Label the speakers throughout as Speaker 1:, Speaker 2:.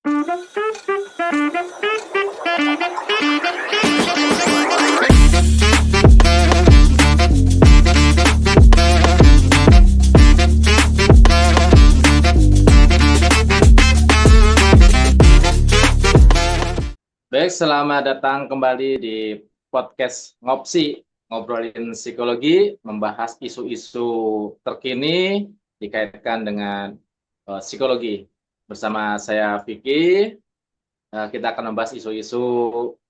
Speaker 1: Baik, selamat datang kembali di podcast Ngopsi, ngobrolin psikologi, membahas isu-isu terkini dikaitkan dengan psikologi. Bersama saya Vicky, kita akan membahas isu-isu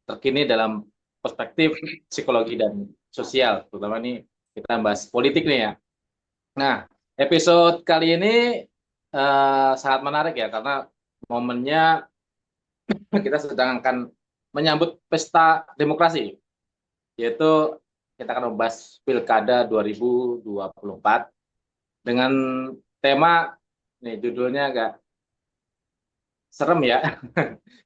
Speaker 1: terkini dalam perspektif psikologi dan sosial, terutama ini kita membahas politik nih ya. Nah, episode kali ini sangat menarik ya, karena momennya kita sedang akan menyambut pesta demokrasi, yaitu kita akan membahas Pilkada 2024 dengan tema, nih judulnya agak serem ya,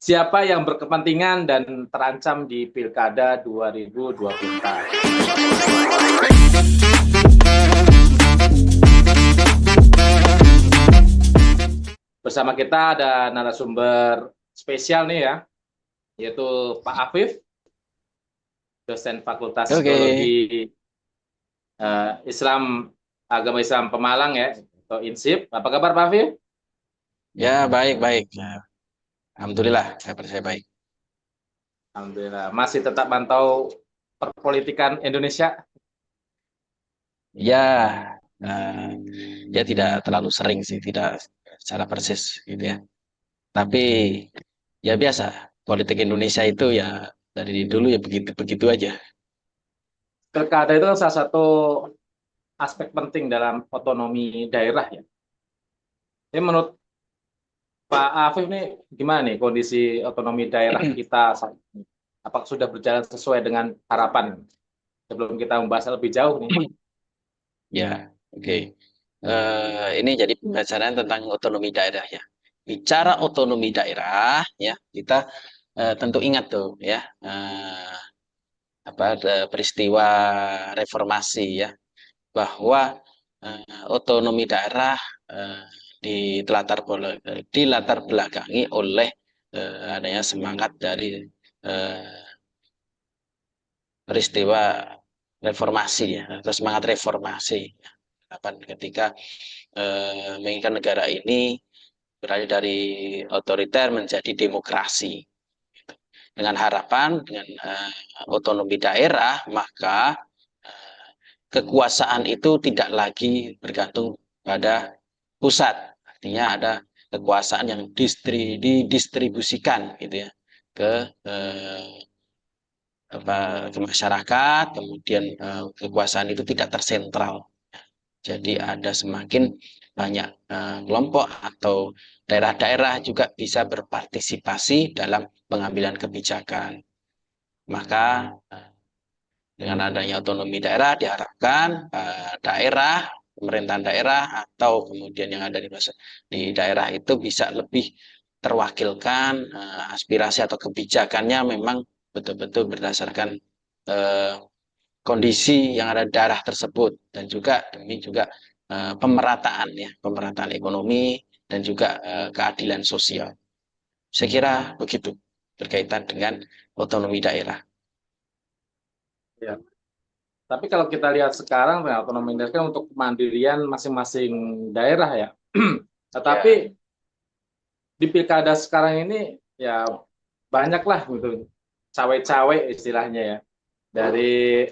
Speaker 1: siapa yang berkepentingan dan terancam di Pilkada 2024. Bersama kita ada narasumber spesial nih ya, yaitu Pak Afif, dosen Fakultas Psikologi Agama Islam Pemalang ya, atau INSIP. Apa kabar Pak Afif?
Speaker 2: Ya, baik. Ya. Alhamdulillah, kabar saya baik.
Speaker 1: Alhamdulillah. Masih tetap mantau perpolitikan Indonesia?
Speaker 2: Ya, ya tidak terlalu sering sih, tidak secara persis gitu ya. Tapi ya biasa, politik Indonesia itu ya dari dulu ya begitu aja.
Speaker 1: Pilkada itu kan salah satu aspek penting dalam otonomi daerah ya. Ini menurut Pak Afif nih gimana nih kondisi otonomi daerah kita saat ini? Apakah sudah berjalan sesuai dengan harapan? Sebelum kita membahas lebih jauh nih.
Speaker 2: Ya, oke. Ini jadi pembicaraan tentang otonomi daerah ya. Bicara otonomi daerah ya, kita tentu ingat tuh ya ada peristiwa reformasi ya, bahwa otonomi daerah dilatar belakangi oleh adanya semangat dari peristiwa reformasi ya, atau semangat reformasi ketika menginginkan negara ini beralih dari otoriter menjadi demokrasi. Dengan harapan dengan otonomi daerah, maka kekuasaan itu tidak lagi bergantung pada pusat. Artinya ada kekuasaan yang didistribusikan gitu ya ke ke masyarakat, kemudian kekuasaan itu tidak tersentral. Jadi ada semakin banyak kelompok atau daerah-daerah juga bisa berpartisipasi dalam pengambilan kebijakan. Maka dengan adanya otonomi daerah diharapkan pemerintahan daerah atau kemudian yang ada di daerah itu bisa lebih terwakilkan, aspirasi atau kebijakannya memang betul-betul berdasarkan kondisi yang ada di daerah tersebut, dan juga demi juga pemerataan ekonomi dan juga keadilan sosial. Saya kira begitu berkaitan dengan otonomi daerah.
Speaker 1: Ya. Tapi kalau kita lihat sekarang, otonomi daerah kan untuk kemandirian masing-masing daerah ya. Tetapi di pilkada sekarang ini ya banyaklah gitu cawe-cawe istilahnya ya, dari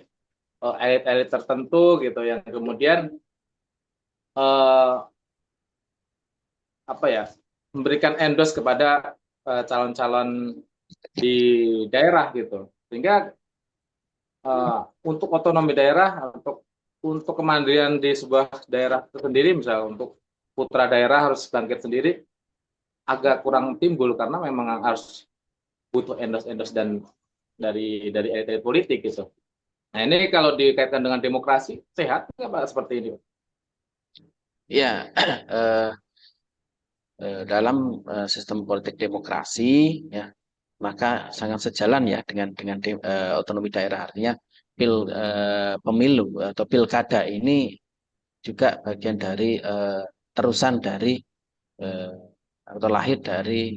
Speaker 1: elit-elit tertentu gitu yang kemudian memberikan endorse kepada calon-calon di daerah gitu, sehingga untuk otonomi daerah, untuk kemandirian di sebuah daerah tersendiri, misalnya untuk putra daerah harus bangkit sendiri, agak kurang timbul karena memang harus butuh endorse dan dari elit-elit politik gitu. Nah ini kalau dikaitkan dengan demokrasi, sehat nggak Pak seperti ini?
Speaker 2: Ya, dalam sistem politik demokrasi ya, maka sangat sejalan ya dengan otonomi daerah. Artinya pemilu atau pilkada ini juga bagian dari terusan dari atau lahir dari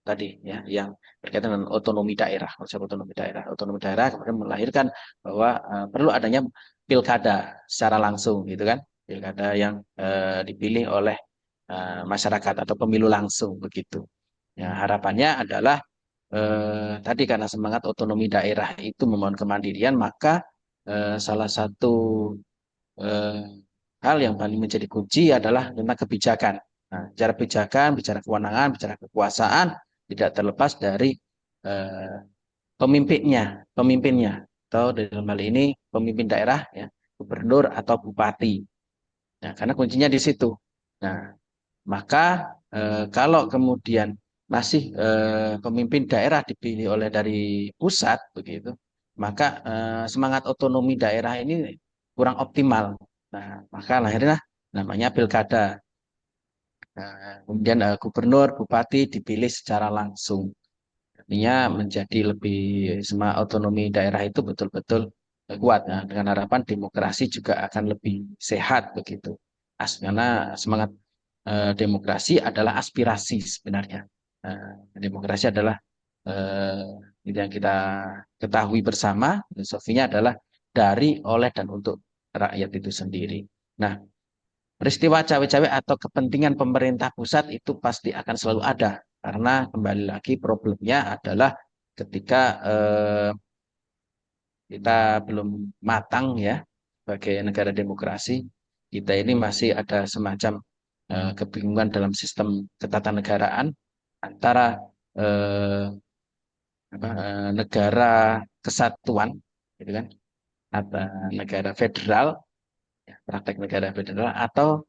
Speaker 2: tadi ya, yang berkaitan dengan otonomi daerah, konsep otonomi daerah. Otonomi daerah kemudian melahirkan bahwa perlu adanya pilkada secara langsung gitu kan, pilkada yang dipilih oleh masyarakat atau pemilu langsung begitu. Ya, harapannya adalah tadi karena semangat otonomi daerah itu memohon kemandirian, maka salah satu eh, hal yang paling menjadi kunci adalah tentang kebijakan. Nah, bicara kebijakan, bicara kewenangan, bicara kekuasaan tidak terlepas dari eh, pemimpinnya atau dalam hal ini pemimpin daerah ya, gubernur atau bupati. Nah, karena kuncinya di situ. Nah, maka kalau kemudian masih pemimpin daerah dipilih oleh dari pusat begitu, maka semangat otonomi daerah ini kurang optimal. Nah, maka lahirlah namanya pilkada. Nah, kemudian gubernur, bupati dipilih secara langsung. Artinya menjadi lebih semangat otonomi daerah itu betul-betul kuat. Nah, dengan harapan demokrasi juga akan lebih sehat begitu. Karena semangat demokrasi adalah aspirasi sebenarnya. Demokrasi adalah yang kita ketahui bersama, filosofinya adalah dari, oleh, dan untuk rakyat itu sendiri. Nah, peristiwa cawe-cawe atau kepentingan pemerintah pusat itu pasti akan selalu ada. Karena kembali lagi problemnya adalah ketika kita belum matang ya sebagai negara demokrasi, kita ini masih ada semacam kebingungan dalam sistem ketatanegaraan antara eh, negara kesatuan, gitu kan, atau negara federal, ya, praktek negara federal atau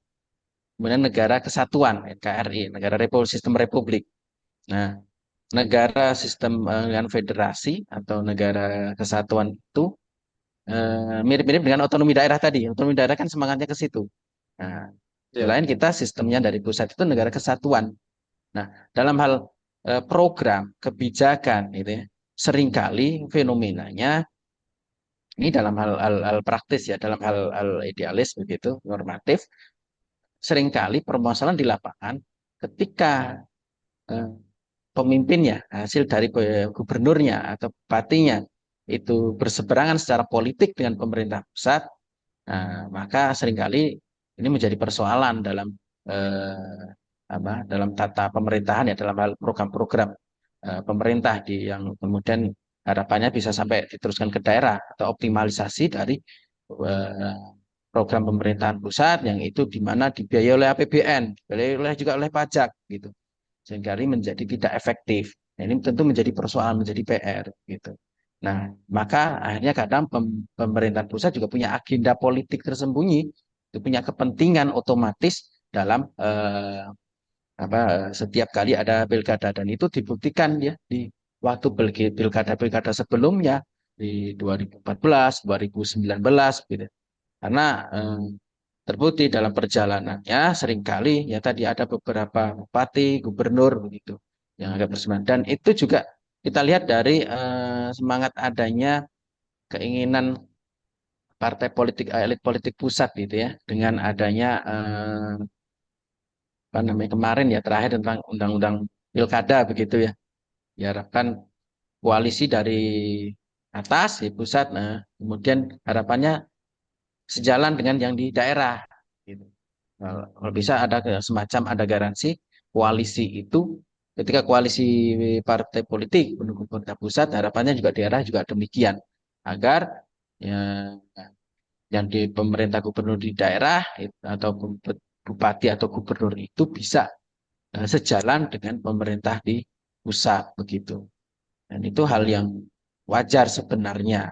Speaker 2: kemudian negara kesatuan, NKRI, negara republik, sistem republik. Nah, negara sistem dengan federasi atau negara kesatuan itu mirip-mirip dengan otonomi daerah tadi. Otonomi daerah kan semangatnya ke situ. Nah,
Speaker 1: Ya.
Speaker 2: selain kita sistemnya dari pusat itu negara kesatuan. Nah, dalam hal program, kebijakan, itu ya, seringkali fenomenanya ini dalam hal praktis ya, dalam hal idealis begitu, normatif, seringkali permasalahan di lapangan ketika eh, pemimpinnya, hasil dari gubernurnya atau bupatinya itu berseberangan secara politik dengan pemerintah pusat, nah, maka seringkali ini menjadi persoalan dalam dalam tata pemerintahan ya, dalam hal program-program pemerintah yang kemudian harapannya bisa sampai diteruskan ke daerah atau optimalisasi dari eh, program pemerintahan pusat yang itu di mana dibiayai oleh APBN, dibiayai oleh juga oleh pajak gitu, sehingga ini menjadi tidak efektif. Nah, ini tentu menjadi persoalan, menjadi PR gitu. Nah, maka akhirnya kadang pemerintahan pusat juga punya agenda politik tersembunyi, itu punya kepentingan otomatis dalam setiap kali ada pilkada, dan itu dibuktikan ya di waktu pilkada-pilkada sebelumnya di 2014, 2019 gitu. Karena terbukti dalam perjalanannya seringkali ya tadi ada beberapa bupati, gubernur begitu yang agak bersemangat, dan itu juga kita lihat dari semangat adanya keinginan partai politik, elit politik pusat gitu ya, dengan adanya apa namanya kemarin ya terakhir tentang undang-undang pilkada begitu ya, diharapkan koalisi dari atas di pusat, nah kemudian harapannya sejalan dengan yang di daerah gitu. Kalau bisa ada semacam ada garansi koalisi itu, ketika koalisi partai politik pendukung pemerintah pusat, harapannya juga daerah juga demikian, agar ya, yang di pemerintah gubernur di daerah atau bupati atau gubernur itu bisa sejalan dengan pemerintah di pusat begitu. Dan itu hal yang wajar sebenarnya.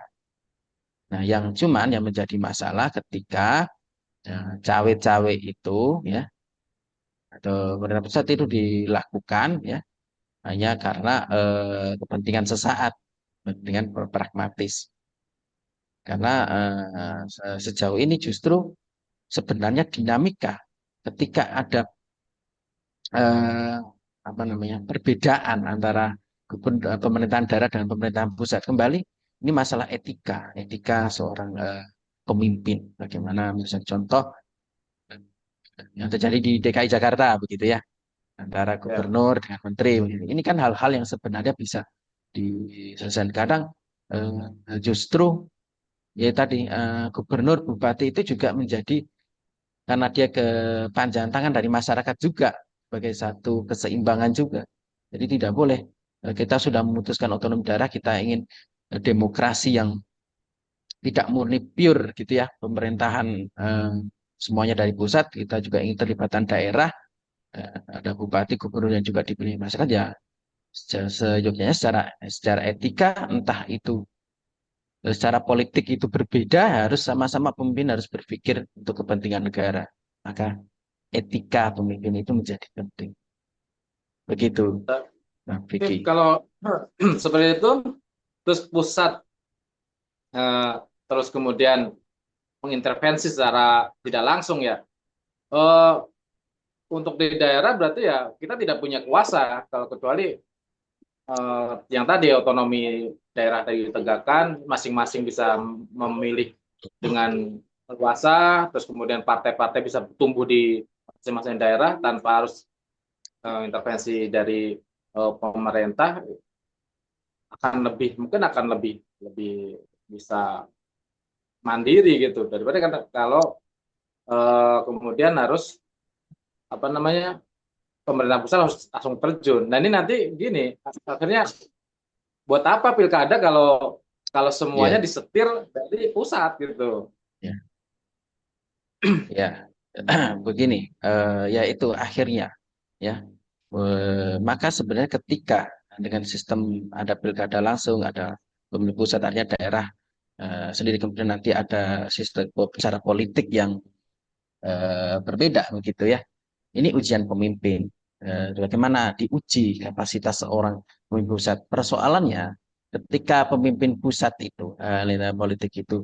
Speaker 2: Nah, yang cuman yang menjadi masalah ketika cawe-cawe itu ya atau pemerintah pusat itu dilakukan ya hanya karena kepentingan sesaat, kepentingan pragmatis. Karena sejauh ini justru sebenarnya dinamika ketika ada eh, apa namanya perbedaan antara pemerintahan daerah dan pemerintahan pusat, kembali ini masalah etika seorang pemimpin. Bagaimana misalnya contoh yang terjadi di DKI Jakarta begitu ya. antara
Speaker 1: Ya.
Speaker 2: gubernur dengan menteri. Ini kan hal-hal yang sebenarnya bisa diselesaikan. Kadang justru ya tadi gubernur, bupati itu juga menjadi karena dia kepanjangan tangan dari masyarakat juga sebagai satu keseimbangan juga. Jadi tidak boleh kita sudah memutuskan otonomi daerah, kita ingin demokrasi yang tidak murni pure gitu ya, pemerintahan semuanya dari pusat, kita juga ingin terlibatan daerah, ada bupati, gubernur yang juga dipilih masyarakat ya seyogyanya secara secara etika entah itu secara politik itu berbeda, harus sama-sama pemimpin harus berpikir untuk kepentingan negara. Maka etika pemimpin itu menjadi penting. Begitu, Nah,
Speaker 1: Tapi
Speaker 2: Vicky.
Speaker 1: kalau seperti itu, terus pusat eh, terus kemudian mengintervensi secara tidak langsung ya. Eh, untuk di daerah berarti ya kita tidak punya kuasa kalau kecuali yang tadi otonomi daerah tadi ditegakkan, masing-masing bisa memilih dengan kuasa, terus kemudian partai-partai bisa tumbuh di masing-masing daerah tanpa harus intervensi dari pemerintah, akan lebih mungkin akan lebih lebih bisa mandiri gitu daripada kan kalau kemudian harus apa namanya pemerintah pusat harus langsung terjun. Nah ini nanti gini, akhirnya buat apa pilkada kalau kalau semuanya
Speaker 2: Ya,
Speaker 1: disetir dari pusat gitu.
Speaker 2: ya, ya. Begini, ya itu akhirnya, ya. Maka sebenarnya ketika dengan sistem ada pilkada langsung, ada pemilu pusat, artinya daerah sendiri, kemudian nanti ada sistem cara politik yang berbeda begitu ya. Ini ujian pemimpin. Bagaimana diuji kapasitas seorang pemimpin pusat. Persoalannya ketika pemimpin pusat itu, lintas politik itu,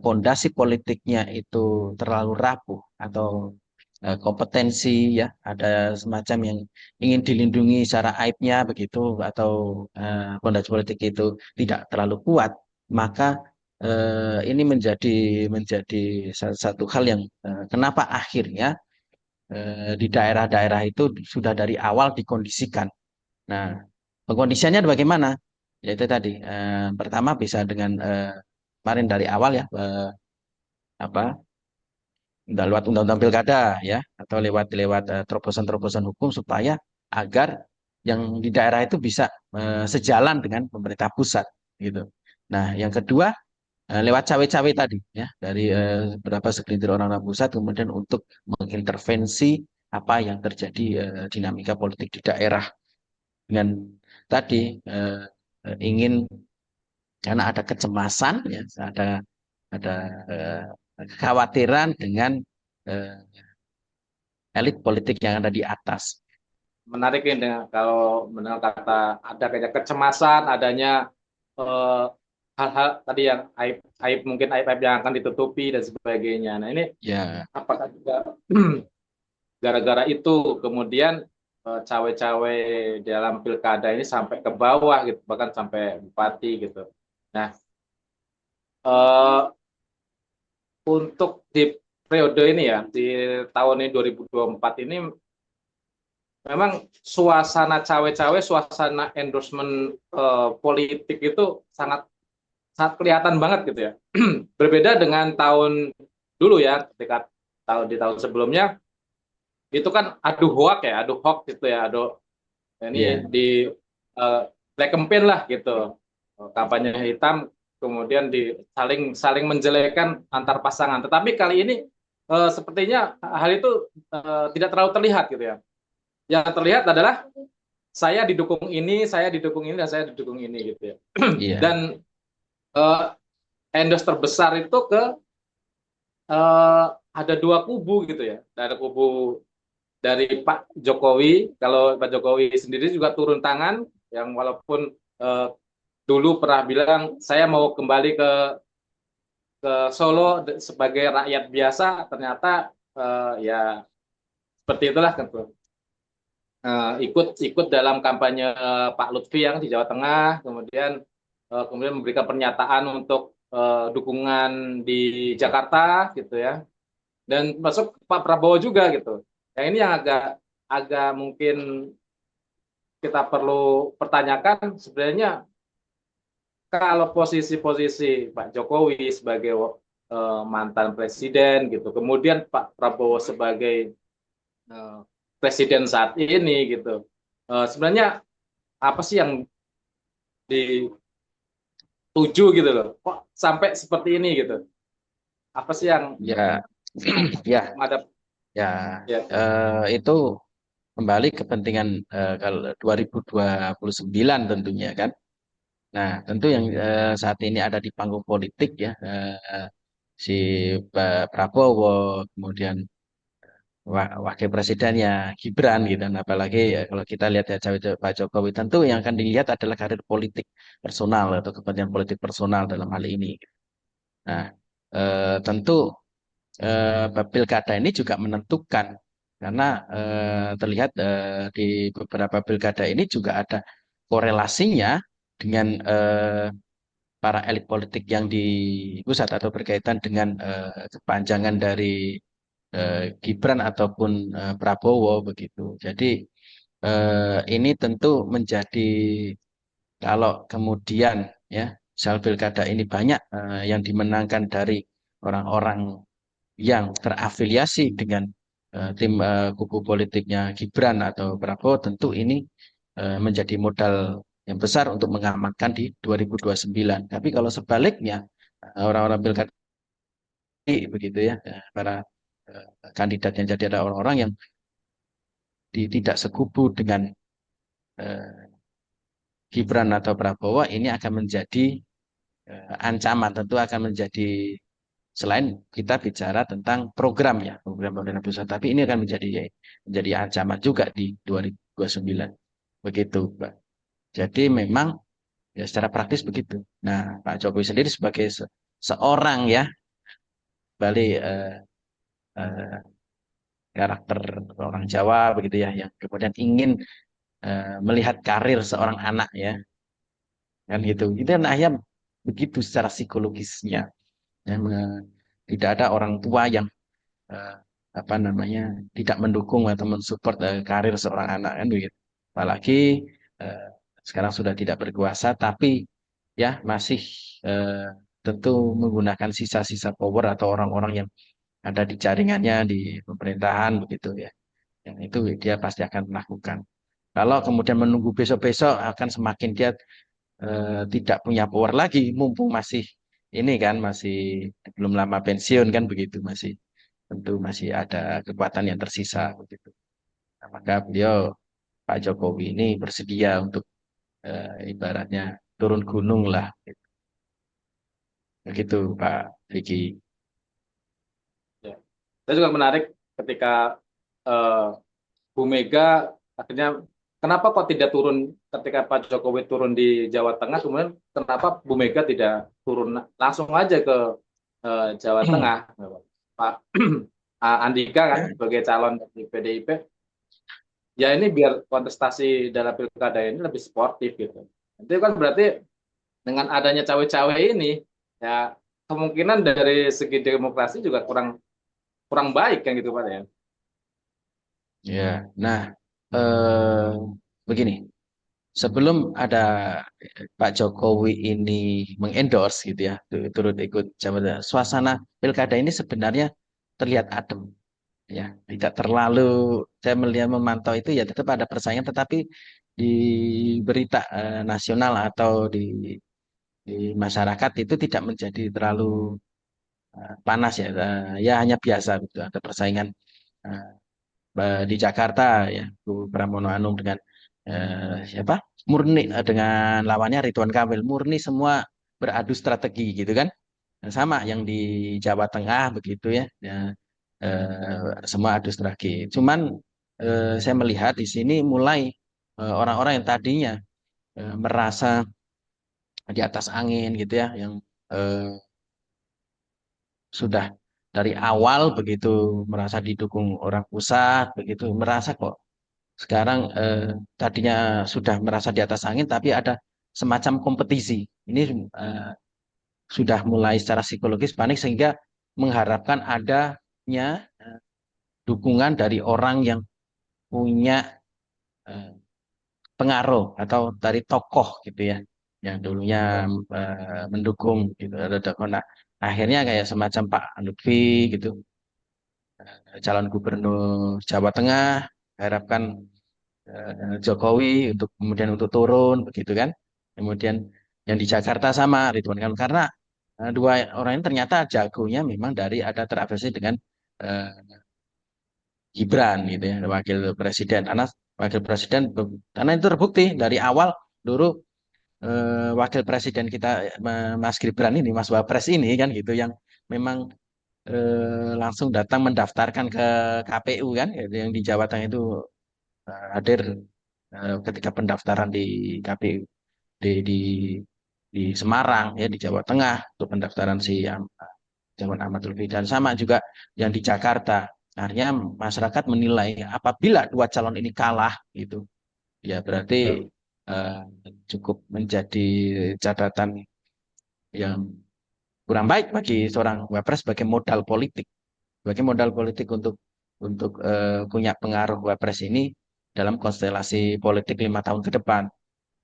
Speaker 2: pondasi politiknya itu terlalu rapuh atau kompetensi ya, ada semacam yang ingin dilindungi secara aibnya begitu, atau pondasi politik itu tidak terlalu kuat, maka ini menjadi satu hal yang kenapa akhirnya di daerah-daerah itu sudah dari awal dikondisikan. Nah, pengkondisiannya bagaimana? Yaitu tadi, pertama bisa dengan kemarin dari awal ya, apa, lewat undang-undang pilkada ya, atau lewat lewat terobosan-terobosan hukum supaya agar yang di daerah itu bisa sejalan dengan pemerintah pusat gitu. Nah, yang kedua lewat cawe-cawe tadi ya dari beberapa segelintir orang-orang pusat kemudian untuk mengintervensi apa yang terjadi dinamika politik di daerah dengan tadi ingin karena ada kecemasan ya ada eh, kekhawatiran dengan eh, elit politik yang ada di atas.
Speaker 1: Menarik ini dengan kalau mendengar kata ada kayak kecemasan, adanya eh, hal-hal tadi yang aib, aib mungkin aib-aib yang akan ditutupi dan sebagainya. Nah ini
Speaker 2: Ya,
Speaker 1: apakah juga gara-gara itu kemudian cawe-cawe dalam pilkada ini sampai ke bawah gitu, bahkan sampai bupati gitu. Nah, eh, untuk di periode ini ya, di tahun ini 2024 ini memang suasana cawe-cawe, suasana endorsement politik itu sangat sangat kelihatan banget gitu ya. Berbeda dengan tahun dulu ya, ketika tahun sebelumnya itu kan adu hoak gitu ya, ini
Speaker 2: ya,
Speaker 1: di black campaign lah gitu, kampanye hitam, kemudian di saling menjelekan antar pasangan. Tetapi kali ini sepertinya hal itu tidak terlalu terlihat gitu ya. Yang terlihat adalah saya didukung ini dan saya didukung ini gitu ya.
Speaker 2: iya,
Speaker 1: Dan uh, endorse terbesar itu ke ada dua kubu gitu ya. Ada kubu dari Pak Jokowi, kalau Pak Jokowi sendiri juga turun tangan, yang walaupun dulu pernah bilang saya mau kembali ke Solo sebagai rakyat biasa, ternyata ya seperti itulah kan. Ikut dalam kampanye Pak Lutfi yang di Jawa Tengah, kemudian memberikan pernyataan untuk dukungan di Jakarta gitu ya, dan masuk Pak Prabowo juga gitu. Yang ini yang agak agak mungkin kita perlu pertanyakan sebenarnya kalau posisi-posisi Pak Jokowi sebagai mantan presiden gitu, kemudian Pak Prabowo sebagai eh, presiden saat ini gitu, sebenarnya apa sih yang dituju gitu loh? Kok sampai seperti ini gitu? Apa sih yang
Speaker 2: Ya, ya,
Speaker 1: ada
Speaker 2: ya,
Speaker 1: ya?
Speaker 2: itu kembali kepentingan kalau 2029 tentunya kan. Nah, tentu yang saat ini ada di panggung politik ya, si Pak Prabowo, kemudian wakil presidennya Gibran gitu. Dan apalagi ya, kalau kita lihat ya Pak Jokowi, tentu yang akan dilihat adalah karir politik personal atau kepentingan politik personal dalam hal ini. Nah, tentu pilkada ini juga menentukan karena terlihat di beberapa pilkada ini juga ada korelasinya dengan para elit politik yang di pusat atau berkaitan dengan kepanjangan dari Gibran ataupun Prabowo begitu. Jadi ini tentu menjadi kalau kemudian ya misal pilkada ini banyak yang dimenangkan dari orang-orang yang terafiliasi dengan tim kubu politiknya Gibran atau Prabowo, tentu ini menjadi modal yang besar untuk mengamankan di 2029. Tapi kalau sebaliknya orang-orang pilkada begitu ya, para kandidat yang jadi ada orang-orang yang tidak sekubu dengan eh, Gibran atau Prabowo, ini akan menjadi ancaman, tentu akan menjadi selain kita bicara tentang program ya, program pemerintah pusat, tapi ini akan menjadi ancaman juga di 2029. Begitu, Pak. Jadi memang ya secara praktis begitu. Nah, Pak Jokowi sendiri sebagai seorang ya, balik eh, karakter orang Jawa begitu ya, yang kemudian ingin melihat karir seorang anak ya, kan gitu. Itu kan ayam begitu secara psikologisnya. Ya, tidak ada orang tua yang eh, apa namanya tidak mendukung atau mensupport karir seorang anak kan begitu. Apalagi eh, sekarang sudah tidak berkuasa, tapi ya masih eh, tentu menggunakan sisa-sisa power atau orang-orang yang ada di jaringannya di pemerintahan begitu ya. Yang itu dia pasti akan melakukan. Kalau kemudian menunggu besok-besok akan semakin dia tidak punya power lagi, mumpung masih ini kan masih belum lama pensiun kan begitu masih tentu masih ada kekuatan yang tersisa begitu. Nah, maka beliau Pak Jokowi ini bersedia untuk ibaratnya turun gunung lah, begitu Pak Riki.
Speaker 1: Ya. Saya juga menarik ketika eh, Bu Mega akhirnya kenapa kok tidak turun ketika Pak Jokowi turun di Jawa Tengah, kemudian kenapa Bu Mega tidak turun langsung aja ke Jawa Tengah, Pak Andika kan sebagai calon di PDIP, ya ini biar kontestasi dalam pilkada ini lebih sportif gitu. Itu kan berarti dengan adanya cawe-cawe ini, ya kemungkinan dari segi demokrasi juga kurang kurang baik kan gitu Pak ya.
Speaker 2: Ya, nah eh, begini, sebelum ada Pak Jokowi ini mengendorse gitu ya, turut ikut jabatan, suasana pilkada ini sebenarnya terlihat adem ya, tidak terlalu saya melihat memantau itu ya tetap ada persaingan, tetapi di berita nasional atau di masyarakat itu tidak menjadi terlalu panas ya, ya hanya biasa gitu, ada persaingan eh, di Jakarta ya, Bu Pramono Anung dengan siapa? Murni dengan lawannya Ridwan Kamil, murni semua beradu strategi gitu kan. Nah, sama yang di Jawa Tengah begitu ya. Ya, semua adu strategi. Cuman saya melihat di sini mulai orang-orang yang tadinya merasa di atas angin gitu ya, yang eh, sudah dari awal begitu merasa didukung orang pusat begitu, merasa kok sekarang tadinya sudah merasa di atas angin, tapi ada semacam kompetisi. Ini sudah mulai secara psikologis panik sehingga mengharapkan adanya dukungan dari orang yang punya eh, pengaruh atau dari tokoh gitu ya yang dulunya mendukung gitu ada tokoh. Nah, akhirnya kayak semacam Pak Lutfi gitu, calon gubernur Jawa Tengah, harapkan Jokowi untuk kemudian untuk turun begitu kan. Kemudian yang di Jakarta sama Ridwan Kamil karena dua orang ini ternyata jagonya memang dari ada terafiliasi dengan eh, Gibran gitu ya, wakil presiden. Karena wakil presiden karena itu terbukti dari awal dulu wakil presiden kita Mas Gibran ini, Mas Wapres ini kan gitu yang memang langsung datang mendaftarkan ke KPU kan, gitu, yang di Jawa Tengah itu hadir ketika pendaftaran di KPU di di Semarang ya di Jawa Tengah untuk pendaftaran si Zaman Ahmad Lutfi dan sama juga yang di Jakarta. Akhirnya masyarakat menilai apabila dua calon ini kalah gitu, ya berarti eh, cukup menjadi catatan yang kurang baik bagi seorang wapres sebagai modal politik, sebagai modal politik untuk punya pengaruh wapres ini dalam konstelasi politik 5 tahun ke depan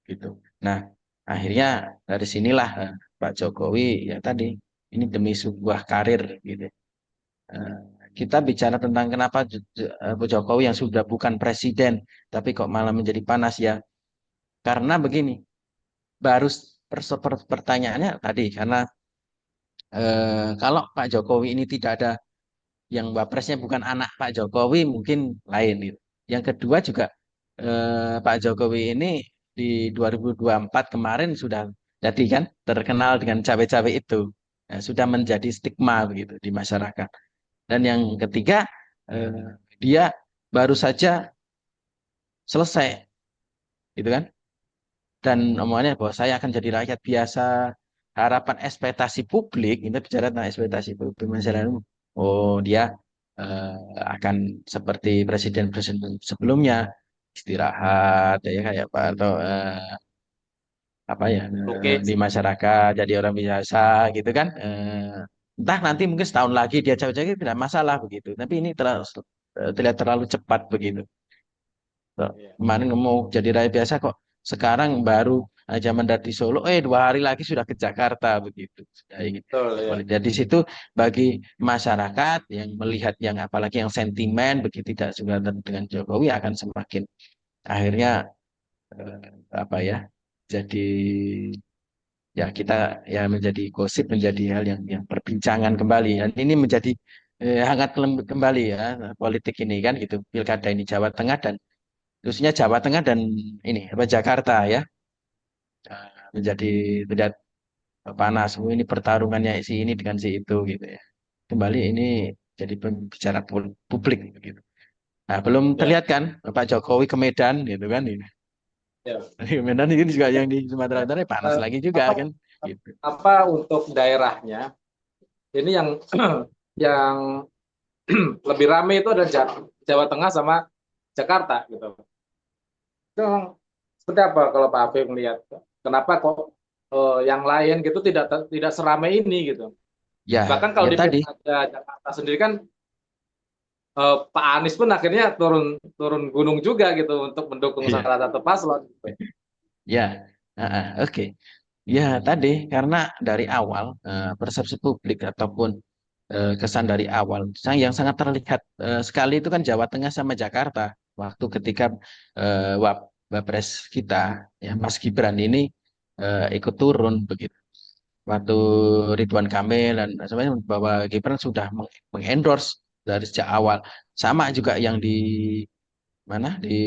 Speaker 2: gitu. Nah, akhirnya dari sinilah Pak Jokowi ya tadi ini demi sebuah karir gitu. Eh, kita bicara tentang kenapa Pak Jokowi yang sudah bukan presiden tapi kok malah menjadi panas ya karena begini baru pertanyaannya tadi karena kalau Pak Jokowi ini tidak ada yang wapresnya bukan anak Pak Jokowi mungkin lain gitu. Yang kedua juga Pak Jokowi ini di 2024 kemarin sudah jadi kan terkenal dengan cawe-cawe itu. Nah, sudah menjadi stigma begitu di masyarakat. Dan yang ketiga dia baru saja selesai gitu kan dan omongannya bahwa saya akan jadi rakyat biasa harapan ekspektasi publik kita bicara tentang ekspektasi publik masyarakat oh dia eh, akan seperti presiden-presiden sebelumnya istirahat ya kayak apa atau apa ya
Speaker 1: Oke.
Speaker 2: di masyarakat jadi orang biasa gitu kan entah nanti mungkin setahun lagi dia cawe-cawe tidak masalah begitu tapi ini terlalu terlihat terlalu cepat begitu. So,
Speaker 1: Iya.
Speaker 2: kemarin mau jadi rakyat biasa kok sekarang baru aja mendarat di Solo, 2 hari lagi sudah ke Jakarta begitu. Sudah ingin
Speaker 1: Betul ya.
Speaker 2: berpolitik. Jadi situ bagi masyarakat yang melihat yang apalagi yang sentimen begitu tidak suka dengan Jokowi akan semakin akhirnya apa ya jadi ya kita ya menjadi gosip menjadi hal yang perbincangan kembali dan ini menjadi hangat kembali ya politik ini kan gitu pilkada ini Jawa Tengah dan khususnya Jawa Tengah dan ini apa Jakarta ya menjadi tidak panas. Oh, ini pertarungannya si ini dengan si itu gitu ya. Kembali ini jadi pembicara publik gitu. Nah, belum
Speaker 1: Ya.
Speaker 2: terlihat kan Pak Jokowi ke Medan gitu kan ini.
Speaker 1: Ya.
Speaker 2: Di Medan ini juga yang di Sumatera
Speaker 1: Ya.
Speaker 2: Utara panas
Speaker 1: Eh,
Speaker 2: lagi juga
Speaker 1: apa
Speaker 2: kan gitu.
Speaker 1: apa untuk daerahnya ini yang yang lebih ramai itu ada Jawa Tengah sama Jakarta gitu. Itu memang seperti apa kalau Pak Afif melihat? Kenapa kok yang lain gitu tidak seramai ini gitu?
Speaker 2: Ya,
Speaker 1: Bahkan kalau
Speaker 2: ya
Speaker 1: di
Speaker 2: tadi.
Speaker 1: pilkada Jakarta sendiri kan Pak Anies pun akhirnya turun turun gunung juga gitu untuk mendukung
Speaker 2: Ya,
Speaker 1: salah satu paslon. Gitu.
Speaker 2: ya. Oke. Ya, tadi karena dari awal persepsi publik ataupun kesan dari awal yang sangat terlihat sekali itu kan Jawa Tengah sama Jakarta waktu ketika Wapres kita ya Mas Gibran ini ikut turun begitu waktu Ridwan Kamil dan sebenarnya bahwa Gibran sudah mengendorse dari sejak awal sama juga yang di mana di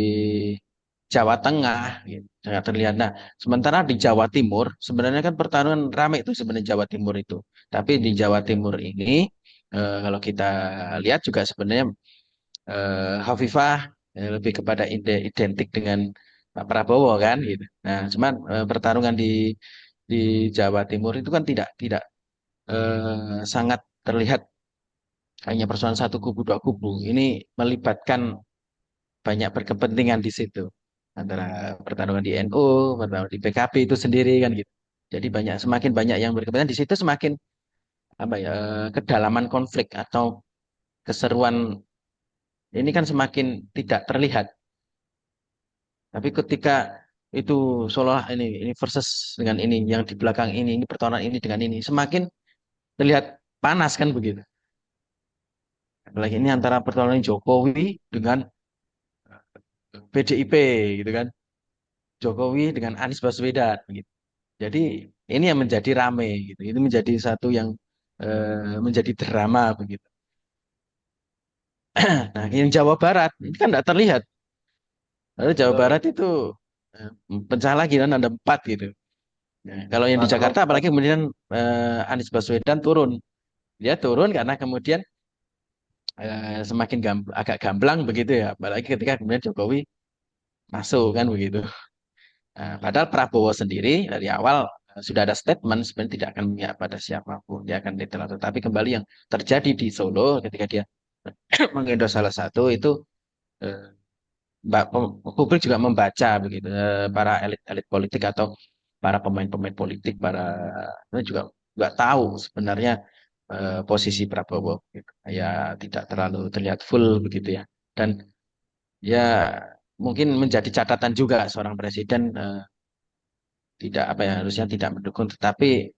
Speaker 2: Jawa Tengah gitu, sangat terlihat. Nah, sementara di Jawa Timur sebenarnya kan pertarungan ramai itu sebenarnya Jawa Timur itu. Tapi di Jawa Timur ini kalau kita lihat juga sebenarnya Hovifah lebih kepada identik dengan Pak Prabowo kan gitu. Nah, cuman pertarungan di Jawa Timur itu kan tidak sangat terlihat hanya persoalan satu kubu dua kubu. Ini melibatkan banyak berkepentingan di situ antara pertarungan di NU, pertarungan di PKB itu sendiri kan gitu. Jadi semakin banyak yang berkepentingan di situ semakin apa ya kedalaman konflik atau keseruan ini kan semakin tidak terlihat. Tapi ketika itu seolah ini versus dengan ini, yang di belakang ini pertahanan ini dengan ini, semakin terlihat panas kan begitu. Apalagi ini antara pertahanan Jokowi dengan PDIP gitu kan. Jokowi dengan Anies Baswedan gitu. Jadi ini yang menjadi rame gitu. Itu menjadi satu yang menjadi drama begitu. Nah, yang Jawa Barat ini kan tidak terlihat. Lalu Jawa Barat
Speaker 1: Betul.
Speaker 2: itu eh, pecah lagi kan ada empat gitu. Nah, kalau yang di
Speaker 1: Sangat
Speaker 2: Jakarta
Speaker 1: rumit.
Speaker 2: apalagi kemudian Anies Baswedan turun. Dia turun karena kemudian semakin agak gamblang begitu ya. Apalagi ketika kemudian Jokowi masuk kan begitu. Padahal Prabowo sendiri dari awal sudah ada statement sebenarnya tidak akan memihak pada siapapun, dia akan netral. Tapi kembali yang terjadi di Solo ketika dia mengendorse salah satu itu eh, publik juga membaca begitu, para elit-elit politik atau para pemain-pemain politik, para itu juga nggak tahu sebenarnya posisi Prabowo gitu. Ya tidak terlalu terlihat full begitu ya. Dan ya mungkin menjadi catatan juga seorang presiden tidak apa ya, harusnya tidak mendukung, tetapi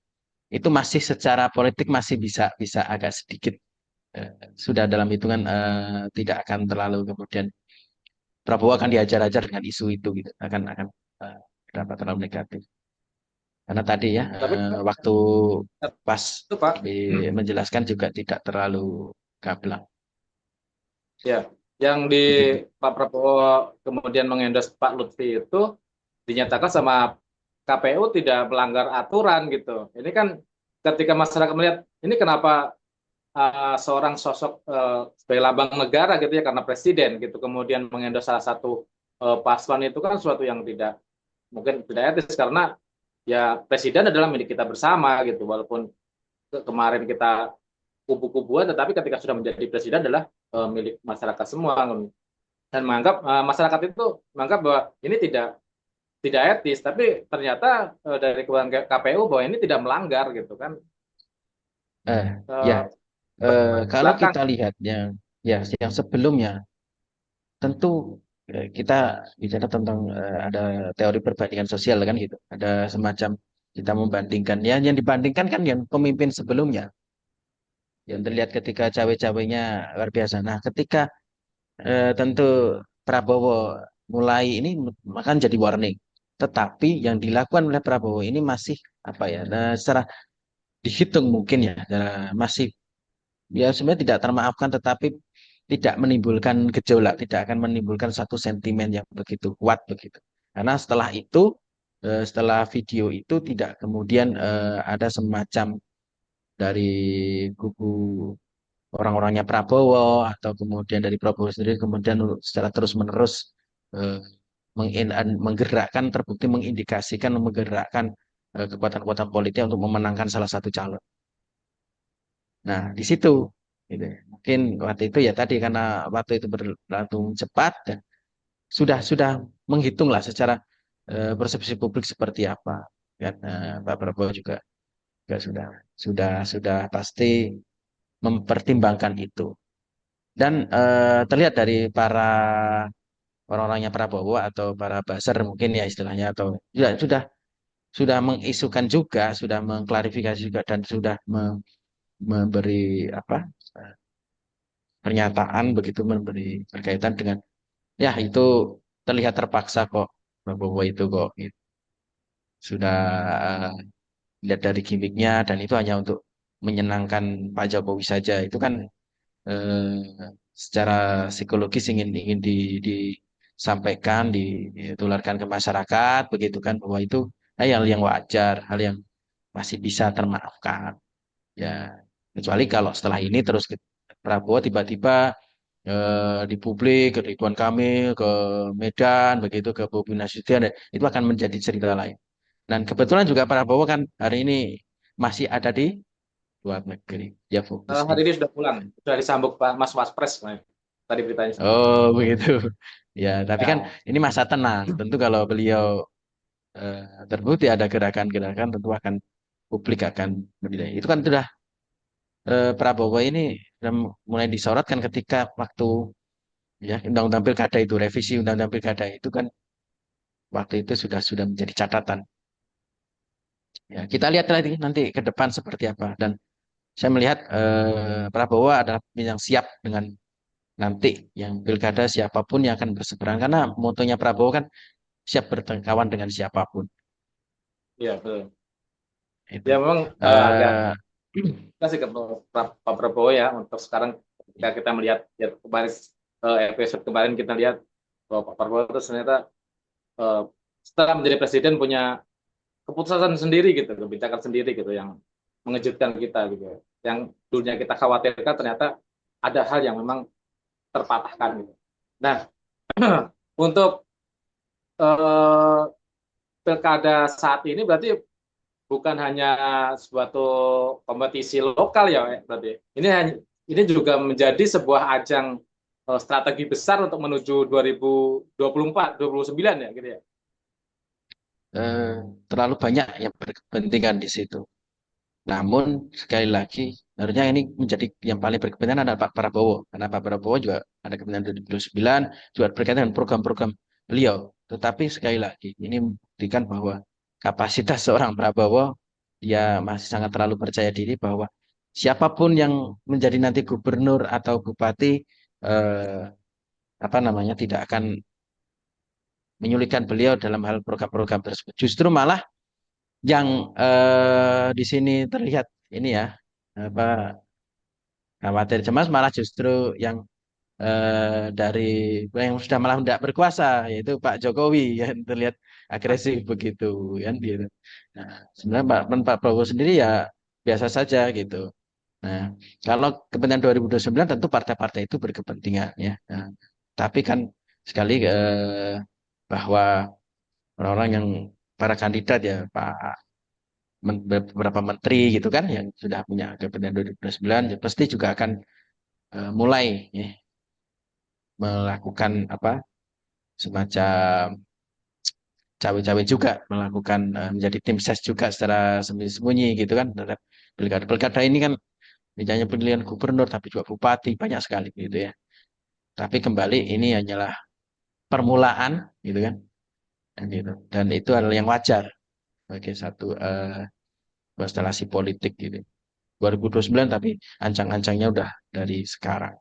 Speaker 2: itu masih secara politik masih bisa bisa agak sedikit eh, sudah dalam hitungan tidak akan terlalu kemudian Prabowo akan diajar-ajar dengan isu itu gitu, akan eh, dapat terlalu negatif karena tadi ya
Speaker 1: Tapi
Speaker 2: waktu pas
Speaker 1: itu Pak,
Speaker 2: menjelaskan juga tidak terlalu gamblang
Speaker 1: ya, yang di
Speaker 2: begitu.
Speaker 1: Pak Prabowo kemudian mengendorse Pak Lutfi itu dinyatakan sama KPU tidak melanggar aturan gitu. Ini kan ketika masyarakat melihat ini kenapa seorang sosok sebagai lambang negara gitu ya karena presiden gitu kemudian mengendorse salah satu paslon itu kan suatu yang tidak mungkin tidak etis karena ya presiden adalah milik kita bersama gitu walaupun kemarin kita kubu-kubuan tetapi ketika sudah menjadi presiden adalah milik masyarakat semua dan menganggap masyarakat itu menganggap bahwa ini tidak etis tapi ternyata dari kewenangan KPU bahwa ini tidak melanggar gitu kan
Speaker 2: eh ya
Speaker 1: eh,
Speaker 2: kalau
Speaker 1: belakang
Speaker 2: kita lihat yang sebelumnya tentu kita bicara tentang ada teori perbandingan sosial kan gitu. Ada semacam kita membandingkan ya yang dibandingkan kan yang pemimpin sebelumnya yang terlihat ketika cawe-cawenya luar biasa. Nah, ketika tentu Prabowo mulai ini akan jadi warning. Tetapi yang dilakukan oleh Prabowo ini masih apa ya? Nah, secara dihitung mungkin ya masih ya sebenarnya tidak termaafkan tetapi tidak menimbulkan gejolak, tidak akan menimbulkan satu sentimen yang begitu kuat begitu. Karena setelah itu, setelah video itu tidak kemudian ada semacam dari kubu orang-orangnya Prabowo atau kemudian dari Prabowo sendiri kemudian secara terus-menerus eh, menggerakkan terbukti mengindikasikan menggerakkan kekuatan-kekuatan politik untuk memenangkan salah satu calon. Nah, di situ gitu. Mungkin waktu itu ya tadi karena waktu itu berlangsung cepat dan sudah menghitung lah secara persepsi publik seperti apa. Dan Pak Prabowo juga sudah pasti mempertimbangkan itu. Dan terlihat dari para orang-orangnya Prabowo atau para buzzer mungkin ya istilahnya atau sudah mengisukan juga, sudah mengklarifikasi juga dan sudah memberi apa pernyataan begitu memberi berkaitan dengan ya itu terlihat terpaksa kok Prabowo itu kok gitu. Sudah lihat dari gimmicknya dan itu hanya untuk menyenangkan Pak Jokowi saja itu kan secara psikologis ingin ingin disampaikan ditularkan ke masyarakat begitu kan bahwa itu hal yang wajar hal yang masih bisa termaafkan ya kecuali kalau setelah ini terus Prabowo tiba-tiba di publik ke Ridwan Kamil ke Medan begitu ke Bobi Nasution itu akan menjadi cerita lain dan kebetulan juga Prabowo kan hari ini masih ada di luar negeri ya fokus di
Speaker 1: hari ini sudah pulang sudah disambut Pak Mas Waspres tadi beritanya seperti itu.
Speaker 2: oh begitu ya tapi kan
Speaker 1: Ya,
Speaker 2: ini masa tenang tentu kalau beliau eh, terbukti ada gerakan-gerakan tentu akan publik akan menilai itu kan sudah Prabowo ini sudah mulai disorot kan ketika waktu Ya, undang-undang pilkada itu, revisi undang-undang pilkada itu kan waktu itu sudah menjadi catatan. Ya, kita lihat lagi nanti ke depan seperti apa. Dan saya melihat Prabowo adalah yang siap dengan nanti yang pilkada siapapun yang akan berseberangan, karena motonya Prabowo kan siap berkawan dengan siapapun.
Speaker 1: Iya, betul.
Speaker 2: Itu.
Speaker 1: Ya memang agak
Speaker 2: Eh,
Speaker 1: kasih ke Pak Prabowo ya untuk sekarang ketika kita melihat ya kemarin episode kemarin kita lihat bahwa Pak Prabowo itu ternyata eh, setelah menjadi presiden punya keputusan sendiri gitu, kebijakan sendiri gitu yang mengejutkan kita gitu. Yang dulunya kita khawatirkan ternyata ada hal yang memang terpatahkan gitu. Nah, untuk eh, pilkada saat ini berarti bukan hanya suatu kompetisi lokal ya, berarti. Ini juga menjadi sebuah ajang strategi besar untuk menuju 2024, 2029 ya gitu ya.
Speaker 2: eh, Terlalu banyak yang berkepentingan di situ. Namun sekali lagi harusnya ini menjadi yang paling berkepentingan adalah Pak Prabowo, karena Pak Prabowo juga ada kepentingan 2029 juga berkaitan dengan program-program beliau. Tetapi sekali lagi ini membuktikan bahwa kapasitas seorang Prabowo, dia masih sangat terlalu percaya diri bahwa siapapun yang menjadi nanti gubernur atau bupati eh, apa namanya tidak akan menyulitkan beliau dalam hal program-program tersebut. Justru malah yang di sini terlihat ini ya apa khawatir cemas, malah justru yang dari yang sudah malah tidak berkuasa, yaitu Pak Jokowi yang terlihat agresif begitu kan gitu. Nah, sebenarnya Pak Prabowo sendiri ya biasa saja gitu. Nah, kalau kepentingan 2029 tentu partai-partai itu berkepentingan ya. Nah, tapi kan sekali bahwa orang-orang yang para kandidat ya Pak beberapa menteri gitu kan yang sudah punya kepentingan 2029 ya pasti juga akan mulai ya, melakukan apa semacam cawe-cawe juga, melakukan menjadi tim ses juga secara sembunyi-sembunyi gitu kan terhadap pilkada. Pilkada ini kan misalnya pemilihan gubernur tapi juga bupati banyak sekali gitu ya. Tapi kembali ini hanyalah permulaan gitu kan. Dan gitu. Dan itu adalah yang wajar sebagai satu konstelasi politik gitu. 2029 tapi ancang-ancangnya udah dari sekarang.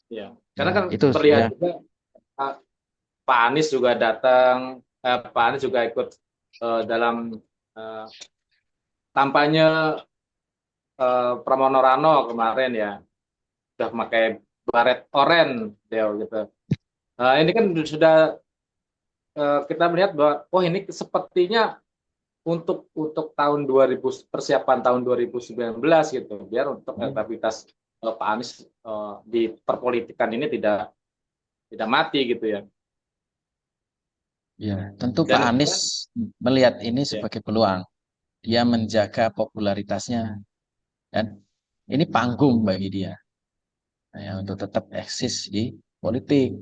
Speaker 1: Ya. Karena
Speaker 2: Ya,
Speaker 1: kan
Speaker 2: itu
Speaker 1: terlihat
Speaker 2: ya.
Speaker 1: juga uh, Pak Anies juga datang, Pak Anies juga ikut dalam uh, kampanye Pramono Rano kemarin ya, sudah memakai baret oranye Deo gitu. Ini kan sudah kita melihat bahwa oh ini sepertinya untuk tahun 2000 persiapan tahun 2019 gitu biar untuk elektabilitas Pak Anies di perpolitikan ini tidak mati gitu ya.
Speaker 2: Ya, tentu Pak
Speaker 1: Dan
Speaker 2: Anies melihat ini
Speaker 1: ya,
Speaker 2: sebagai peluang. Dia menjaga popularitasnya dan ini panggung bagi dia ya, untuk tetap eksis di politik.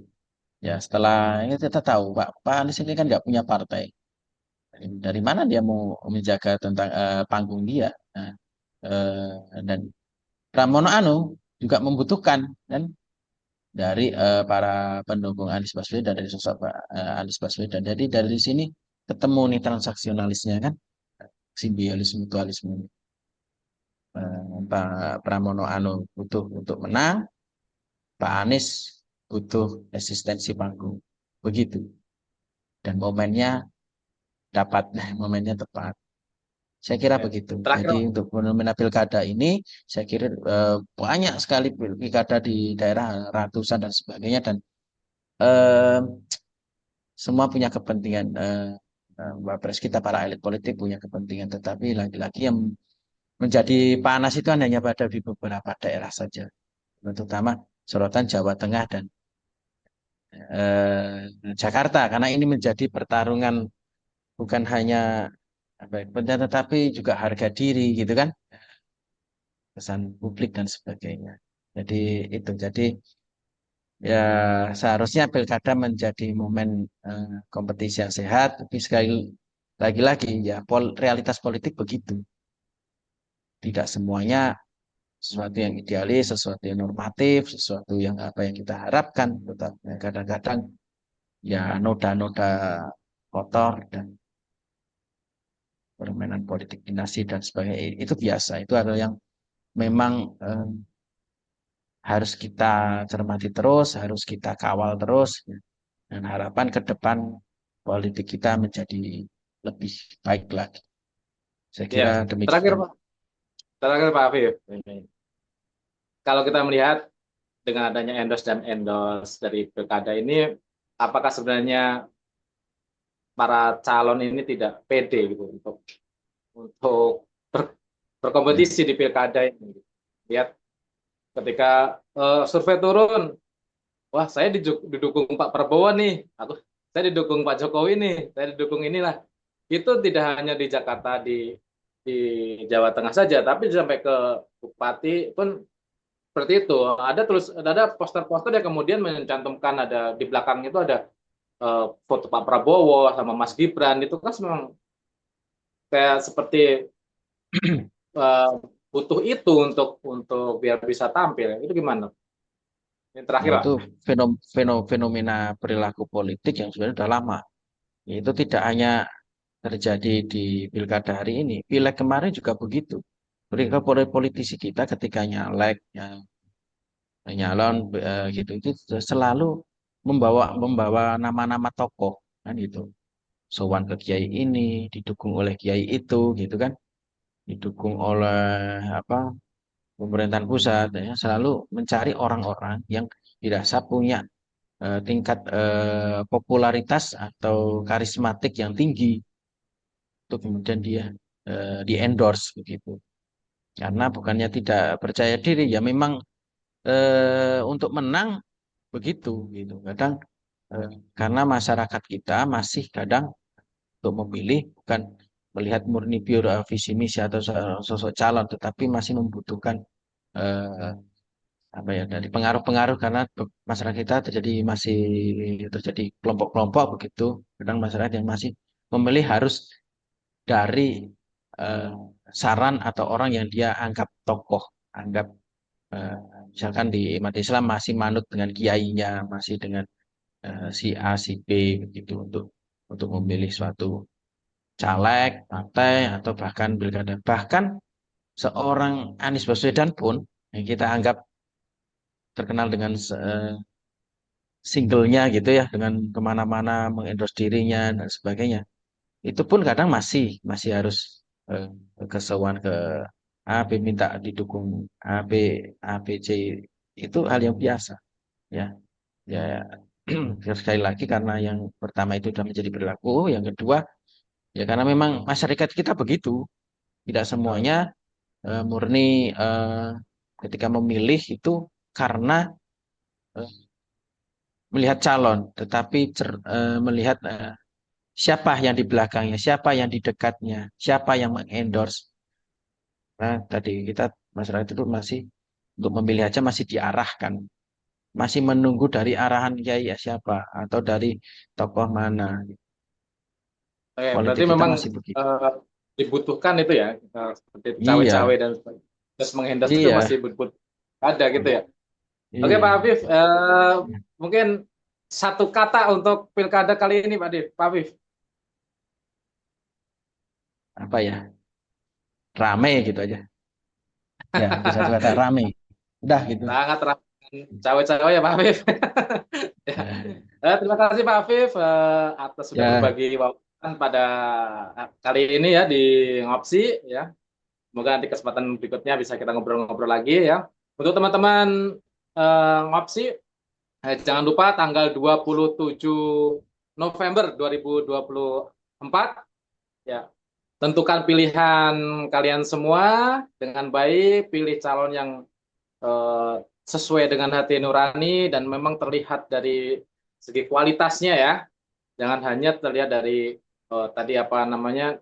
Speaker 2: Ya, setelah ini kita tahu Pak Anies ini kan nggak punya partai. Dari mana dia mau menjaga tentang panggung dia? Nah, dan Pramono Anung juga membutuhkan dan dari para pendukung Anies Baswedan, dari sosok Pak Anies Baswedan. Jadi dari sini ketemu nih transaksionalisnya kan, simbiosis mutualisme. Pak Pramono Anung butuh untuk menang, Pak Anies butuh eksistensi panggung. Begitu. Dan momennya dapat, momennya tepat. Saya kira
Speaker 1: ya.
Speaker 2: begitu. Jadi
Speaker 1: Terakhir
Speaker 2: untuk fenomena pilkada ini, saya kira banyak sekali pilkada di daerah ratusan dan sebagainya dan eh, semua punya kepentingan. Wapres kita para elit politik punya kepentingan, tetapi lagi-lagi yang menjadi panas itu hanya pada di beberapa daerah saja, terutama sorotan Jawa Tengah dan Jakarta, karena ini menjadi pertarungan bukan hanya apa ya, tetapi juga harga diri gitu kan, kesan publik dan sebagainya. Jadi itu, jadi ya seharusnya pilkada menjadi momen kompetisi yang sehat, tapi sekali lagi-lagi ya realitas politik begitu. Tidak semuanya sesuatu yang idealis, sesuatu yang normatif, sesuatu yang apa yang kita harapkan, tetapi kadang-kadang ya noda-noda kotor dan permainan politik dinasti dan sebagainya itu biasa. Itu adalah yang memang harus kita cermati terus, harus kita kawal terus, ya. Dan harapan ke depan politik kita menjadi lebih baik lagi. Saya
Speaker 1: Ya,
Speaker 2: kira
Speaker 1: terakhir
Speaker 2: demikian.
Speaker 1: Pak, terakhir Pak Afif. Ini. Kalau kita melihat dengan adanya endorse dan endorse dari pilkada ini, apakah sebenarnya para calon ini tidak pede gitu untuk
Speaker 2: Ya,
Speaker 1: berkompetisi di pilkada ini? Lihat ketika survei turun, wah saya didukung Pak Prabowo nih, saya didukung Pak Jokowi nih, saya didukung inilah. Itu tidak hanya di Jakarta, di Jawa Tengah saja, tapi sampai ke Bupati pun seperti itu. Ada poster-poster yang kemudian mencantumkan, ada di belakang itu ada foto Pak Prabowo sama Mas Gibran. Itu kan memang kayak seperti eh, butuh itu untuk biar bisa tampil. Itu gimana? Yang
Speaker 2: ya
Speaker 1: terakhir Pak.
Speaker 2: itu fenomena perilaku politik yang sebenarnya sudah lama. Itu tidak hanya terjadi di pilkada hari ini, pileg kemarin juga begitu. Mereka politisi kita ketika nyalek, nyalon gitu itu selalu membawa membawa nama-nama tokoh kan gitu. Sowan ke kiai ini, didukung oleh kiai itu gitu kan, didukung oleh apa pemerintahan pusat ya, selalu mencari orang-orang yang dirasa punya tingkat popularitas atau karismatik yang tinggi untuk kemudian dia di endorse begitu. Karena bukannya tidak percaya diri, ya memang untuk menang begitu gitu. Kadang eh, karena masyarakat kita masih kadang untuk memilih bukan melihat murni pure visi misi atau sosok calon, tetapi masih membutuhkan eh, apa ya dari pengaruh-pengaruh karena masyarakat kita masih terjadi kelompok-kelompok begitu. Kadang masyarakat yang masih memilih harus dari eh, saran atau orang yang dia anggap tokoh, anggap eh, misalkan di umat Islam masih manut dengan kiainya, masih dengan si A, si B begitu untuk memilih suatu caleg, partai atau bahkan pilkada. Bahkan seorang Anies Baswedan pun yang kita anggap terkenal dengan singlenya gitu ya, dengan kemana-mana mengendorse dirinya dan sebagainya. Itu pun kadang masih masih harus eh, keseruan ke A, B minta didukung A, B, A, B, C itu hal yang biasa ya. Ya sekali lagi karena yang pertama itu sudah menjadi perilaku, yang kedua ya karena memang masyarakat kita begitu, tidak
Speaker 1: Betul.
Speaker 2: semuanya murni ketika memilih itu karena eh, melihat calon, tetapi melihat siapa yang di belakangnya, siapa yang di dekatnya, siapa yang mengendorse. Nah, tadi kita masyarakat itu masih untuk memilih aja masih diarahkan, masih menunggu dari arahan kiai ya siapa atau dari tokoh mana.
Speaker 1: Oke,
Speaker 2: Politik
Speaker 1: berarti
Speaker 2: kita
Speaker 1: memang
Speaker 2: masih begitu.
Speaker 1: dibutuhkan itu ya, seperti cawe-cawe
Speaker 2: Iya,
Speaker 1: dan terus mengendorse itu
Speaker 2: iya,
Speaker 1: masih ada gitu ya. Oke Pak
Speaker 2: iya.
Speaker 1: Afif, mungkin satu kata untuk pilkada kali ini Pak Afif.
Speaker 2: Apa ya? Rame gitu aja. Ya, itu satu kata rame. Udah gitu.
Speaker 1: Sangat ramai cawe-cawe ya Pak Afif. Ya.
Speaker 2: Ya,
Speaker 1: Terima kasih Pak Afif atas sudah
Speaker 2: ya,
Speaker 1: berbagi wawasan pada kali ini ya di Ngopsi ya. Semoga nanti kesempatan berikutnya bisa kita ngobrol-ngobrol lagi ya. Untuk teman-teman Ngopsi, jangan lupa tanggal 27 November 2024 ya. Tentukan pilihan kalian semua dengan baik, pilih calon yang eh, sesuai dengan hati nurani dan memang terlihat dari segi kualitasnya ya. Jangan hanya terlihat dari tadi apa namanya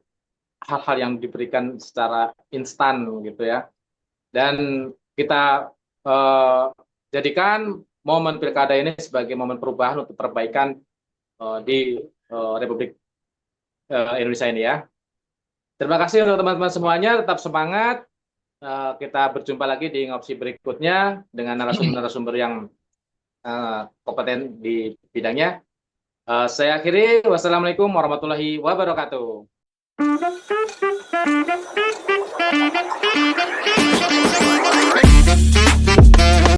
Speaker 1: hal-hal yang diberikan secara instan gitu ya. Dan kita eh, jadikan momen pilkada ini sebagai momen perubahan untuk perbaikan di Republik Indonesia ini ya. Terima kasih untuk teman-teman semuanya, tetap semangat kita berjumpa lagi di ngopsi berikutnya dengan narasumber-narasumber yang kompeten di bidangnya. Saya akhiri, wassalamualaikum warahmatullahi wabarakatuh.